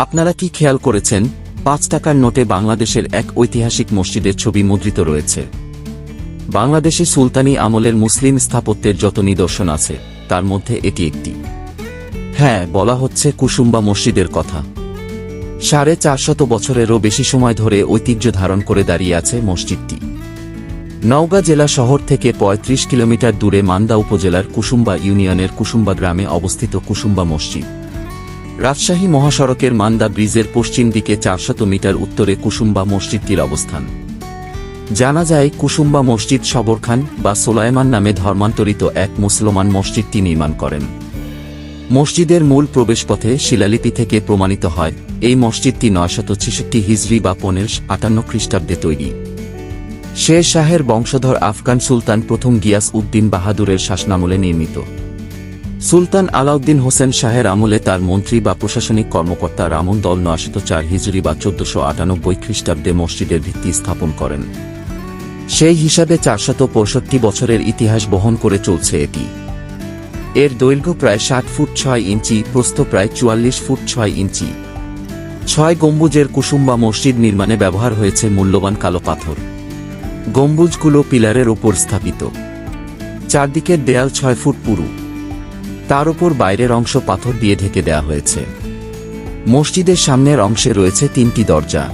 আপনারা কি খেয়াল করেছেন ৫ টাকার নোটে বাংলাদেশের এক ঐতিহাসিক মসজিদের ছবি মুদ্রিত রয়েছে? বাংলাদেশে সুলতানি আমলের মুসলিম স্থাপত্যের যত নিদর্শন আছে তার মধ্যে এটি একটি। হ্যাঁ, বলা হচ্ছে কুসুম্বা মসজিদের কথা। ৪৫০ বছরেরও বেশি সময় ধরে ঐতিহ্য ধারণ করে দাঁড়িয়ে আছে মসজিদটি। নওগাঁ জেলা শহর থেকে ৩৫ কিলোমিটার দূরে মান্দা উপজেলার কুসুম্বা ইউনিয়নের কুসুম্বা গ্রামে অবস্থিত কুসুম্বা মসজিদ। রাজশাহী মহাসড়কের মান্দা ব্রিজের পশ্চিম দিকে ৪০০ মিটার উত্তরে কুসুম্বা মসজিদটির অবস্থান। জানা যায় কুসুম্বা মসজিদ সবর খান বা সোলায়মান নামে ধর্মান্তরিত এক মুসলমান মসজিদটি নির্মাণ করেন। মসজিদের মূল প্রবেশপথে শিলালিপি থেকে প্রমাণিত হয় এই মসজিদটি ৯৬৬ হিজরি বা ১৫৫৮ খ্রিস্টাব্দে তৈরি। শের শাহের বংশধর আফগান সুলতান প্রথম গিয়াস উদ্দিন বাহাদুরের শাসনামলে নির্মিত। সুলতান আলাউদ্দিন হোসেন শাহের আমলে তার মন্ত্রী বা প্রশাসনিক কর্মকর্তা রামন দল ৯০৪ হিজরি বা ১৪৯৮ খ্রিস্টাব্দে মসজিদের ভিত্তি স্থাপন করেন। সেই হিসাবে ৪৬৫ বছরের ইতিহাস বহন করে চলছে এটি। এর দৈর্ঘ্য প্রায় ৬০ ফুট ৬ ইঞ্চি, প্রস্থ প্রায় ৪৪ ফুট ৬ ইঞ্চি। ৬ গম্বুজের কুসুম্বা মসজিদ নির্মাণে ব্যবহার হয়েছে মূল্যবান কালো পাথর। গম্বুজগুলো পিলারের ওপর স্থাপিত। চারদিকের দেয়াল ৬ ফুট পুরু। তার উপর বাইরের অংশ পাথর দিয়ে ঢেকে দেয়া হয়েছে। মসজিদের সামনের অংশে রয়েছে ৩টি দরজা।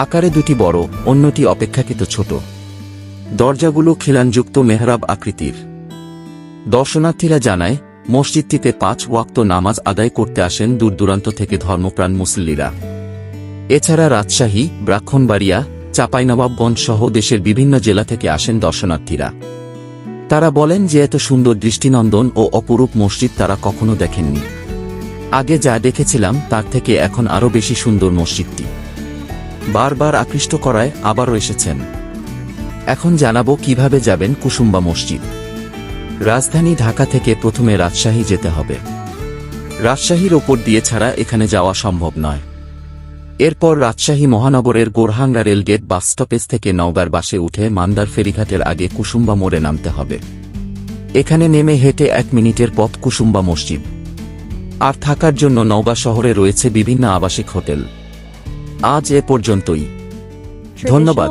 আকারে দুটি বড়, অন্যটি অপেক্ষাকৃত ছোট। দরজাগুলো খিলানযুক্ত মেহরাব আকৃতির। দর্শনার্থীরা জানায় মসজিদটিতে ৫ ওয়াক্ত নামাজ আদায় করতে আসেন দূরদূরান্ত থেকে ধর্মপ্রাণ মুসল্লিরা। এছাড়া রাজশাহী, ব্রাহ্মণবাড়িয়া, চাঁপাইনবাবগঞ্জ সহ দেশের বিভিন্ন জেলা থেকে আসেন দর্শনার্থীরা। তারা বলেন যে এত সুন্দর দৃষ্টিনন্দন ও অপরূপ মসজিদ তারা কখনো দেখেননি। আগে যা দেখেছিলাম তার থেকে এখন আরও বেশি সুন্দর মসজিদটি। বারবার আকৃষ্ট করায় আবারও এসেছেন। এখন জানাবো কিভাবে যাবেন কুসুম্বা মসজিদ। রাজধানী ঢাকা থেকে প্রথমে রাজশাহী যেতে হবে। রাজশাহীর ওপর দিয়ে ছাড়া এখানে যাওয়া সম্ভব নয়। এরপর রাজশাহী মহানগরের গোরহাঙ্গা রেলগেট বাস স্টপেজ থেকে নওগাঁর বাসে উঠে মান্দার ফেরিঘাটের আগে কুসুম্বা মোড়ে নামতে হবে। এখানে নেমে হেঁটে ১ মিনিটের পথ কুসুম্বা মসজিদ। আর থাকার জন্য নওগাঁ শহরে রয়েছে বিভিন্ন আবাসিক হোটেল। আজ এ পর্যন্তই। ধন্যবাদ।